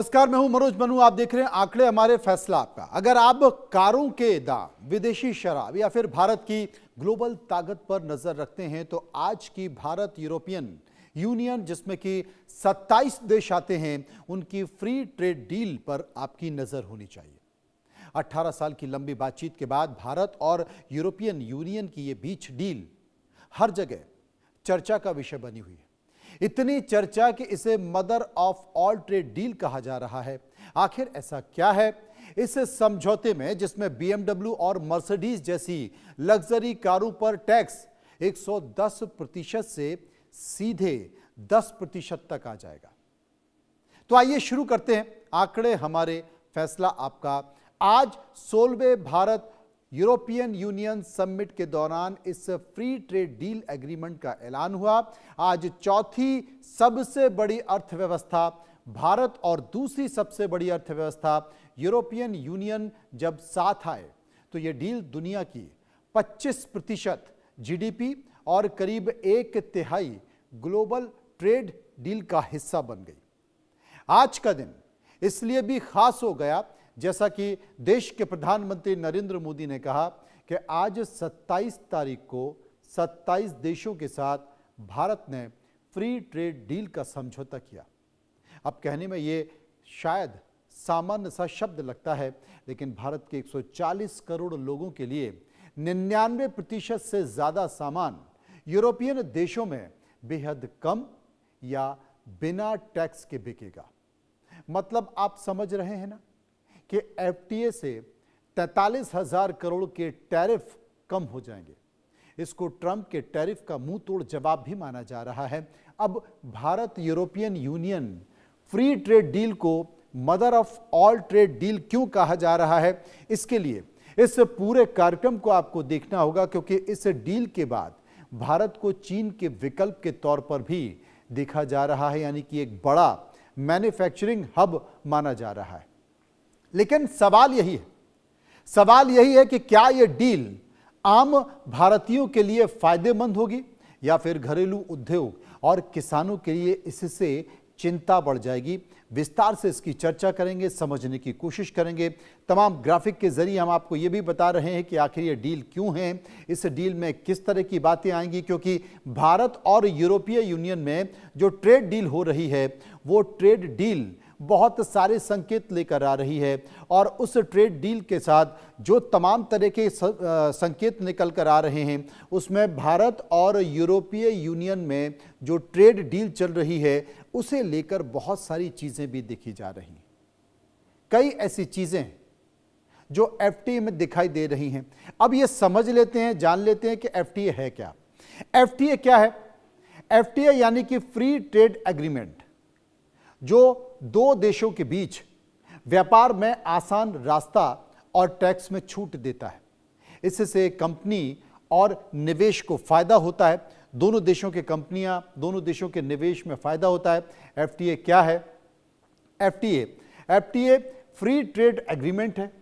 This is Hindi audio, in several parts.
नमस्कार, मैं हूं मनोज बनू। आप देख रहे हैं आंकड़े, हमारे फैसला आपका। अगर आप कारों के दाम, विदेशी शराब या फिर भारत की ग्लोबल ताकत पर नजर रखते हैं तो आज की भारत यूरोपियन यूनियन, जिसमें कि 27 देश आते हैं, उनकी फ्री ट्रेड डील पर आपकी नजर होनी चाहिए। 18 साल की लंबी बातचीत के बाद भारत और यूरोपियन यूनियन की ये बीच डील हर जगह चर्चा का विषय बनी हुई है। इतनी चर्चा कि इसे mother of all trade deal कहा जा रहा है। आखिर ऐसा क्या है इस समझौते में, जिसमें BMW और मर्सिडीज जैसी लग्जरी कारों पर टैक्स 110% से सीधे 10% तक आ जाएगा। तो आइए शुरू करते हैं। आंकड़े हमारे, फैसला आपका। आज 16वें भारत यूरोपियन यूनियन समिट के दौरान इस फ्री ट्रेड डील एग्रीमेंट का ऐलान हुआ। आज चौथी सबसे बड़ी अर्थव्यवस्था भारत और दूसरी सबसे बड़ी अर्थव्यवस्था यूरोपियन यूनियन जब साथ आए तो यह डील दुनिया की 25% GDP और करीब 1/3 ग्लोबल ट्रेड डील का हिस्सा बन गई। आज का दिन इसलिए भी खास हो गया, जैसा कि देश के प्रधानमंत्री नरेंद्र मोदी ने कहा कि आज 27 तारीख को 27 देशों के साथ भारत ने फ्री ट्रेड डील का समझौता किया। अब कहने में ये शायद सामान्य सा शब्द लगता है, लेकिन भारत के 140 करोड़ लोगों के लिए 99% से ज्यादा सामान यूरोपियन देशों में बेहद कम या बिना टैक्स के बिकेगा। मतलब आप समझ रहे हैं ना कि FTA से 43,000 करोड़ के टैरिफ कम हो जाएंगे। इसको ट्रंप के टैरिफ का मुंह तोड़ जवाब भी माना जा रहा है। अब Bharat European Union free trade deal को mother of all trade deal क्यों कहा जा रहा है, इसके लिए इस पूरे कार्यक्रम को आपको देखना होगा, क्योंकि इस डील के बाद भारत को चीन के विकल्प के तौर पर भी देखा जा रहा है, यानी कि एक बड़ा मैन्युफैक्चरिंग हब माना जा रहा है। लेकिन सवाल यही है कि क्या यह डील आम भारतीयों के लिए फायदेमंद होगी या फिर घरेलू उद्योग और किसानों के लिए इससे चिंता बढ़ जाएगी। विस्तार से इसकी चर्चा करेंगे, समझने की कोशिश करेंगे। तमाम ग्राफिक के जरिए हम आपको यह भी बता रहे हैं कि आखिर यह डील क्यों है, इस डील में किस तरह की बातें आएंगी, क्योंकि भारत और यूरोपीय यूनियन में जो ट्रेड डील हो रही है वो ट्रेड डील बहुत सारे संकेत लेकर आ रही है, और उस ट्रेड डील के साथ जो तमाम तरह के संकेत निकल कर आ रहे हैं उसमें भारत और यूरोपीय यूनियन में जो ट्रेड डील चल रही है उसे लेकर बहुत सारी चीजें भी देखी जा रही हैं। कई ऐसी चीजें जो FTA में दिखाई दे रही हैं। अब ये समझ लेते हैं, जान लेते हैं कि FTA है क्या। FTA क्या है? FTA यानी कि फ्री ट्रेड एग्रीमेंट, जो दो देशों के बीच व्यापार में आसान रास्ता और टैक्स में छूट देता है। इससे कंपनी और निवेश को फायदा होता है। दोनों देशों के कंपनियां, दोनों देशों के निवेश में फायदा होता है। FTA क्या है? FTA फ्री ट्रेड एग्रीमेंट है,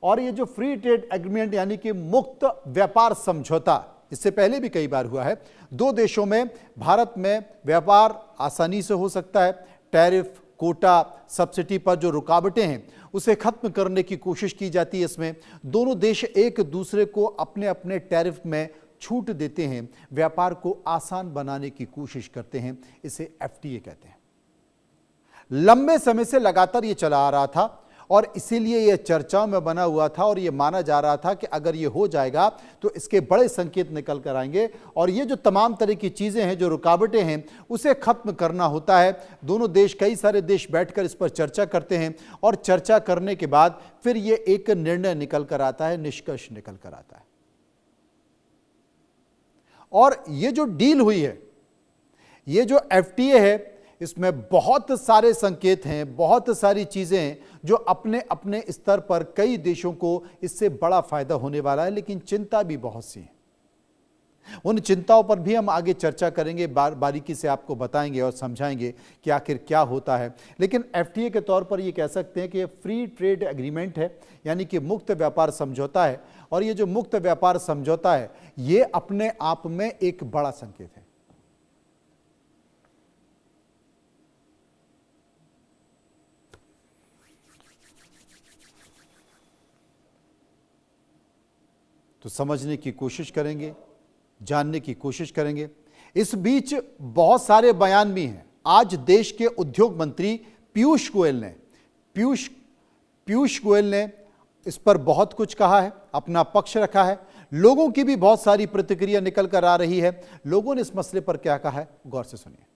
और ये जो फ्री ट्रेड एग्रीमेंट यानी कि मुक्त व्यापार समझौता, इससे पहले भी कई बार हुआ है। दो देशों में, भारत में व्यापार आसानी से हो सकता है। टैरिफ, कोटा, सब्सिडी पर जो रुकावटें हैं उसे खत्म करने की कोशिश की जाती है। इसमें दोनों देश एक दूसरे को अपने अपने टैरिफ में छूट देते हैं, व्यापार को आसान बनाने की कोशिश करते हैं। इसे FTA कहते हैं। लंबे समय से लगातार ये चला आ रहा था और इसीलिए यह चर्चाओं में बना हुआ था, और यह माना जा रहा था कि अगर ये हो जाएगा तो इसके बड़े संकेत निकल कर आएंगे, और ये जो तमाम तरह की चीजें हैं, जो रुकावटें हैं, उसे खत्म करना होता है। दोनों देश, कई सारे देश बैठकर इस पर चर्चा करते हैं, और चर्चा करने के बाद फिर ये एक निर्णय निकल कर आता है, निष्कर्ष निकल कर आता है। और ये जो डील हुई है, ये जो FTA है, इसमें बहुत सारे संकेत हैं, बहुत सारी चीजें हैं जो अपने अपने स्तर पर कई देशों को इससे बड़ा फायदा होने वाला है। लेकिन चिंता भी बहुत सी है। उन चिंताओं पर भी हम आगे चर्चा करेंगे, बारीकी से आपको बताएंगे और समझाएंगे कि आखिर क्या होता है। लेकिन FTA के तौर पर ये कह सकते हैं कि ये फ्री ट्रेड एग्रीमेंट है, यानी कि मुक्त व्यापार समझौता है। और ये जो मुक्त व्यापार समझौता है ये अपने आप में एक बड़ा संकेत है। तो समझने की कोशिश करेंगे, जानने की कोशिश करेंगे। इस बीच बहुत सारे बयान भी हैं। आज देश के उद्योग मंत्री पीयूष गोयल ने इस पर बहुत कुछ कहा है, अपना पक्ष रखा है। लोगों की भी बहुत सारी प्रतिक्रिया निकल कर आ रही है। लोगों ने इस मसले पर क्या कहा है, गौर से सुनिए।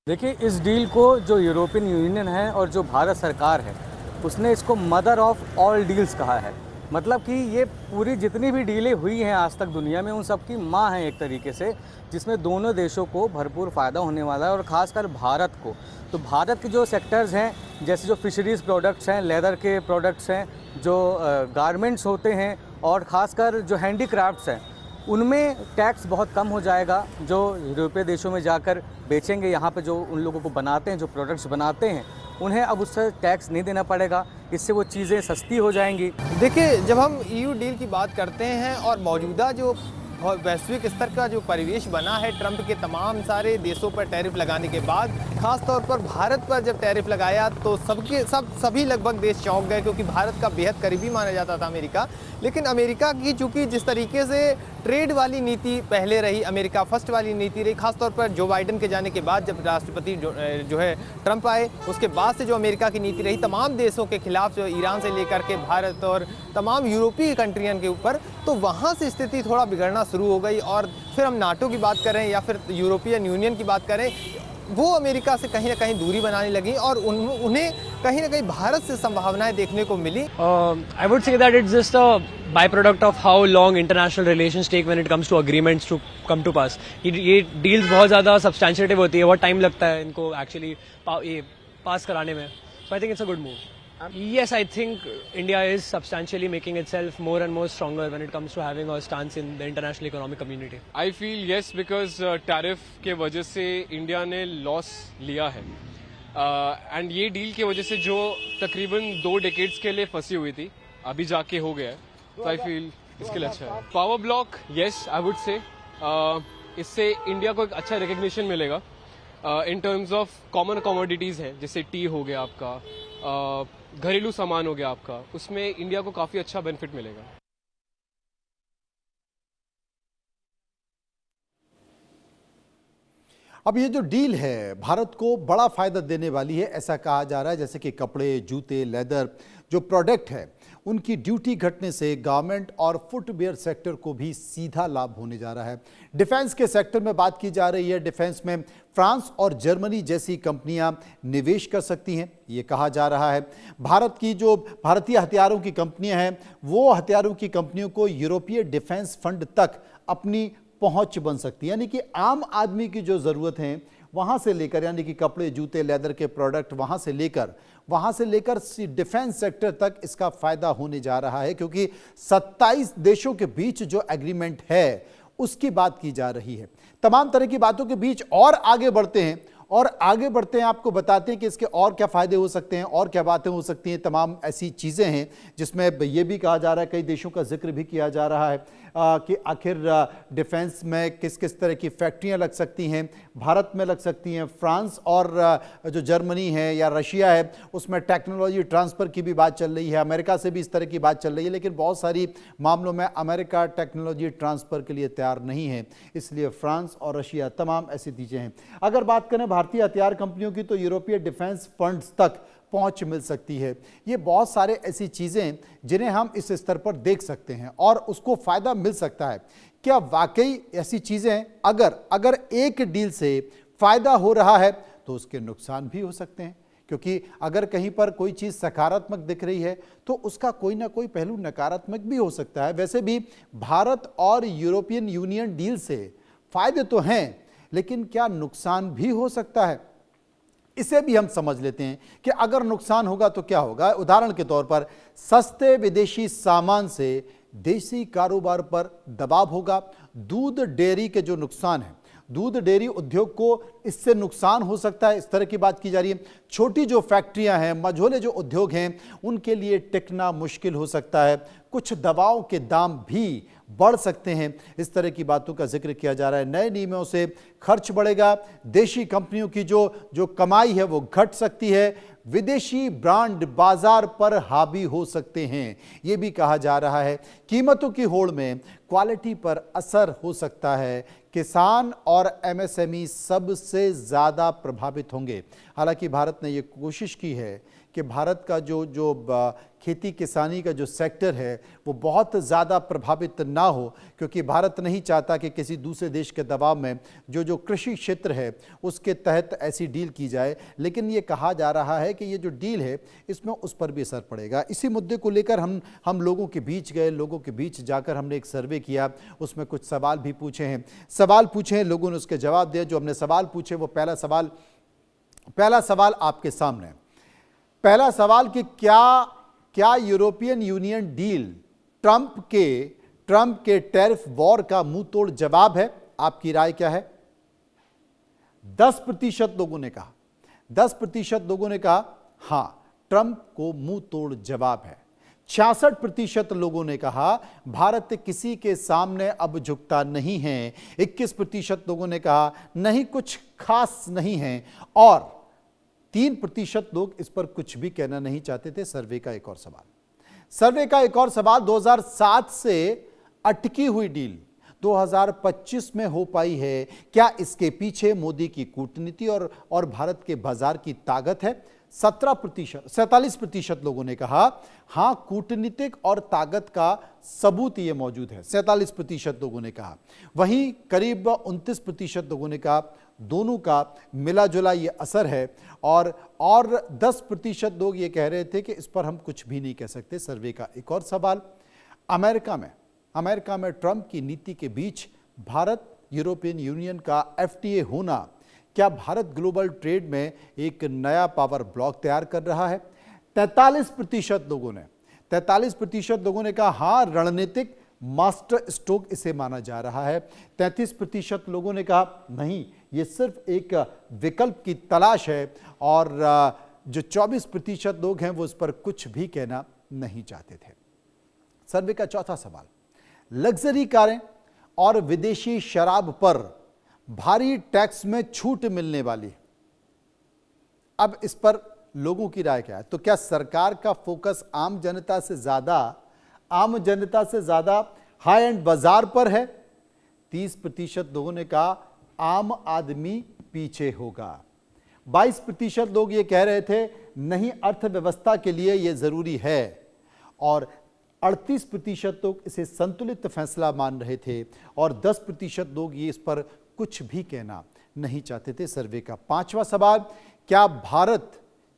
देखिए, इस डील को जो यूरोपियन यूनियन है और जो भारत सरकार है, उसने इसको मदर ऑफ ऑल डील्स कहा है। मतलब कि ये पूरी जितनी भी डीलें हुई हैं आज तक दुनिया में, उन सब की माँ है एक तरीके से, जिसमें दोनों देशों को भरपूर फ़ायदा होने वाला है और ख़ासकर भारत को। तो भारत के जो सेक्टर्स हैं, जैसे जो फिशरीज़ प्रोडक्ट्स हैं, लेदर के प्रोडक्ट्स हैं, जो गारमेंट्स होते हैं और ख़ासकर जो हैंडीक्राफ्ट्स हैं, उनमें टैक्स बहुत कम हो जाएगा। जो यूरोपीय देशों में जाकर बेचेंगे, यहाँ पे जो उन लोगों को बनाते हैं, जो प्रोडक्ट्स बनाते हैं, उन्हें अब उससे टैक्स नहीं देना पड़ेगा। इससे वो चीज़ें सस्ती हो जाएंगी। देखिए, जब हम ईयू डील की बात करते हैं और मौजूदा जो वैश्विक स्तर का जो परिवेश बना है, ट्रंप के तमाम सारे देशों पर टैरिफ लगाने के बाद खास तौर पर भारत पर जब टैरिफ लगाया तो सभी लगभग देश चौंक गए, क्योंकि भारत का बेहद करीबी माना जाता था अमेरिका। लेकिन अमेरिका की चूंकि जिस तरीके से ट्रेड वाली नीति पहले रही, अमेरिका फर्स्ट वाली नीति रही, खासतौर पर जो बाइडन के जाने के बाद जब राष्ट्रपति जो है ट्रंप आए, उसके बाद से जो अमेरिका की नीति रही तमाम देशों के खिलाफ, जो ईरान से लेकर के भारत और तमाम यूरोपीय कंट्रियन के ऊपर, तो वहाँ से स्थिति थोड़ा बिगड़ना शुरू हो गई। और फिर हम नाटो की बात करें या फिर यूरोपियन यूनियन की बात करें, वो अमेरिका से कहीं ना कहीं दूरी बनाने लगी और उन्हें कहीं ना कहीं भारत से संभावनाएं देखने को मिली। I would say that it's just a byproduct of how long international relations take when it comes to agreements to come to pass. ये deals बहुत ज़्यादा substantive होती है, बहुत time लगता है इनको actually pass कराने में. So I think it's a good move. Yes, I think India is substantially making itself more and more stronger when it comes to having a stance in the international economic community. I feel yes because tariff के वजह से इंडिया ने लॉस लिया है एंड ये डील की वजह से जो तकरीबन 2 डेकेड्स के लिए फंसी हुई थी अभी जाके हो गया है, तो आई फील इसके लिए अच्छा है। Power block yes I would say इससे इंडिया को एक अच्छा रिकग्निशन मिलेगा in terms of common commodities हैं, जैसे टी हो गया आपका, घरेलू सामान हो गया आपका, उसमें इंडिया को काफ़ी अच्छा बेनिफिट मिलेगा। अब ये जो डील है भारत को बड़ा फायदा देने वाली है, ऐसा कहा जा रहा है। जैसे कि कपड़े, जूते, लेदर जो प्रोडक्ट है, उनकी ड्यूटी घटने से गारमेंट और फुटवेयर सेक्टर को भी सीधा लाभ होने जा रहा है। डिफेंस के सेक्टर में बात की जा रही है। डिफेंस में फ्रांस और जर्मनी जैसी कंपनियां निवेश कर सकती हैं, ये कहा जा रहा है। भारत की जो भारतीय हथियारों की कंपनियां हैं, वो हथियारों की कंपनियों को यूरोपीय डिफेंस फंड तक अपनी पहुंच बन सकती है। यानी कि आम आदमी की जो ज़रूरत है वहाँ से लेकर, यानी कि कपड़े, जूते, लेदर के प्रोडक्ट, वहाँ से लेकर डिफेंस सेक्टर तक इसका फ़ायदा होने जा रहा है, क्योंकि 27 देशों के बीच जो एग्रीमेंट है उसकी बात की जा रही है। तमाम तरह की बातों के बीच और आगे बढ़ते हैं, आपको बताते हैं कि इसके और क्या फ़ायदे हो सकते हैं और क्या बातें हो सकती हैं। तमाम ऐसी चीज़ें हैं जिसमें ये भी कहा जा रहा है, कई देशों का जिक्र भी किया जा रहा है कि आखिर डिफेंस में किस किस तरह की फैक्ट्रियां लग सकती हैं, भारत में लग सकती हैं, फ्रांस और जो जर्मनी है या रशिया है उसमें टेक्नोलॉजी ट्रांसफ़र की भी बात चल रही है, अमेरिका से भी इस तरह की बात चल रही है। लेकिन बहुत सारी मामलों में अमेरिका टेक्नोलॉजी ट्रांसफ़र के लिए तैयार नहीं है, इसलिए फ्रांस और रशिया, तमाम ऐसी चीज़ें हैं। अगर बात करें भारतीय हथियार कंपनियों की, तो यूरोपीय डिफेंस फंड्स तक पहुंच मिल सकती है। ये बहुत सारे ऐसी चीज़ें जिन्हें हम इस स्तर पर देख सकते हैं और उसको फ़ायदा मिल सकता है। क्या वाकई ऐसी चीज़ें अगर एक डील से फ़ायदा हो रहा है तो उसके नुकसान भी हो सकते हैं, क्योंकि अगर कहीं पर कोई चीज़ सकारात्मक दिख रही है तो उसका कोई ना कोई पहलू नकारात्मक भी हो सकता है। वैसे भी भारत और यूरोपियन यूनियन डील से फ़ायदे तो हैं, लेकिन क्या नुकसान भी हो सकता है, इसे भी हम समझ लेते हैं कि अगर नुकसान होगा तो क्या होगा। उदाहरण के तौर पर सस्ते विदेशी सामान से देसी कारोबार पर दबाव होगा। दूध डेयरी के जो नुकसान है, दूध डेयरी उद्योग को इससे नुकसान हो सकता है, इस तरह की बात की जा रही है। छोटी जो फैक्ट्रियां हैं, मझोले जो उद्योग हैं, उनके लिए टिकना मुश्किल हो सकता है। कुछ दवाओं के दाम भी बढ़ सकते हैं, इस तरह की बातों का जिक्र किया जा रहा है। नए नियमों से खर्च बढ़ेगा, देशी कंपनियों की जो कमाई है वो घट सकती है, विदेशी ब्रांड बाजार पर हावी हो सकते हैं, ये भी कहा जा रहा है। कीमतों की होड़ में क्वालिटी पर असर हो सकता है, किसान और एमएसएमई सबसे ज़्यादा प्रभावित होंगे। हालांकि भारत ने ये कोशिश की है कि भारत का जो खेती किसानी का जो सेक्टर है वो बहुत ज़्यादा प्रभावित ना हो, क्योंकि भारत नहीं चाहता कि किसी दूसरे देश के दबाव में जो कृषि क्षेत्र है उसके तहत ऐसी डील की जाए। लेकिन ये कहा जा रहा है कि ये जो डील है इसमें उस पर भी असर पड़ेगा। इसी मुद्दे को लेकर हम लोगों के बीच गए, लोगों के बीच जाकर हमने एक सर्वे किया, उसमें कुछ सवाल भी पूछे हैं लोगों ने उसके जवाब दिए। जो हमने सवाल पूछे वो पहला सवाल आपके सामने। पहला सवाल कि क्या यूरोपियन यूनियन डील ट्रंप के टैरिफ वॉर का मुंह तोड़ जवाब है? आपकी राय क्या है? 10% लोगों ने कहा, 10% लोगों ने कहा हां, ट्रंप को मुंह तोड़ जवाब है। 66% लोगों ने कहा भारत किसी के सामने अब झुकता नहीं है। 21% लोगों ने कहा नहीं, कुछ खास नहीं है, और 3% लोग इस पर कुछ भी कहना नहीं चाहते थे। सर्वे का एक और सवाल 2007 से अटकी हुई डील 2025 में हो पाई है, क्या इसके पीछे मोदी की कूटनीति और भारत के बाजार की ताकत है? 47% लोगों ने कहा हां, कूटनीतिक और ताकत का सबूत ये मौजूद है, 47% लोगों ने कहा। वहीं करीब 29% लोगों ने कहा दोनों का मिला जुला ये असर है, और 10% लोग ये कह रहे थे कि इस पर हम कुछ भी नहीं कह सकते। सर्वे का एक और सवाल, अमेरिका में ट्रंप की नीति के बीच भारत यूरोपियन यूनियन का FTA होना, क्या भारत ग्लोबल ट्रेड में एक नया पावर ब्लॉक तैयार कर रहा है? 43% लोगों ने कहा हां, रणनीतिक मास्टर स्ट्रोक इसे माना जा रहा है। 33% लोगों ने कहा नहीं, ये सिर्फ एक विकल्प की तलाश है, और जो 24% लोग हैं वो इस पर कुछ भी कहना नहीं चाहते थे। सर्वे का चौथा सवाल, लग्जरी कारें और विदेशी शराब पर भारी टैक्स में छूट मिलने वाली है। अब इस पर लोगों की राय क्या है? तो क्या सरकार का फोकस आम जनता से ज्यादा हाई एंड बाजार पर है? 30% लोगों ने कहा आम आदमी पीछे होगा। 22% लोग ये कह रहे थे नहीं, अर्थव्यवस्था के लिए ये जरूरी है, और 38% लोग इसे संतुलित फैसला मान रहे थे, और 10% लोग ये इस पर कुछ भी कहना नहीं चाहते थे। सर्वे का पांचवा सवाल, क्या भारत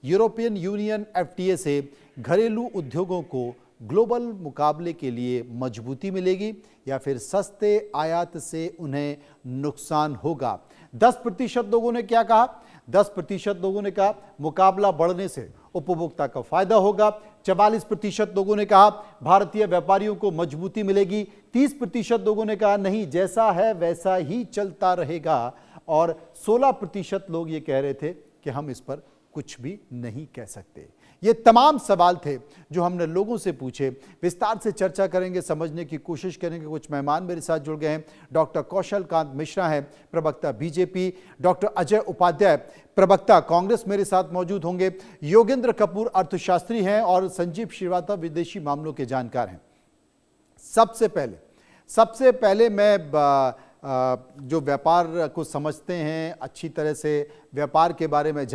यूरोपियन यूनियन FTA से घरेलू उद्योगों को ग्लोबल मुकाबले के लिए मजबूती मिलेगी, या फिर सस्ते आयात से उन्हें नुकसान होगा? 10% लोगों ने क्या कहा? 10% लोगों ने कहा मुकाबला बढ़ने से उपभोक्ता का फायदा होगा। 44% लोगों ने कहा भारतीय व्यापारियों को मजबूती मिलेगी। 30% लोगों ने कहा नहीं, जैसा है वैसा ही चलता रहेगा, और 16% लोग ये कह रहे थे कि हम इस पर कुछ भी नहीं कह सकते। ये तमाम सवाल थे जो हमने लोगों से पूछे। विस्तार से चर्चा करेंगे, समझने की कोशिश करेंगे। कुछ मेहमान मेरे साथ जुड़ गए हैं। डॉक्टर कौशल कांत मिश्रा हैं, प्रवक्ता बीजेपी, डॉक्टर अजय उपाध्याय, प्रवक्ता कांग्रेस, मेरे साथ मौजूद होंगे। योगेंद्र कपूर अर्थशास्त्री हैं, और संजीव श्रीवास्तव विदेशी मामलों के जानकार हैं। सबसे पहले मैं जो व्यापार को समझते हैं, अच्छी तरह से व्यापार के बारे में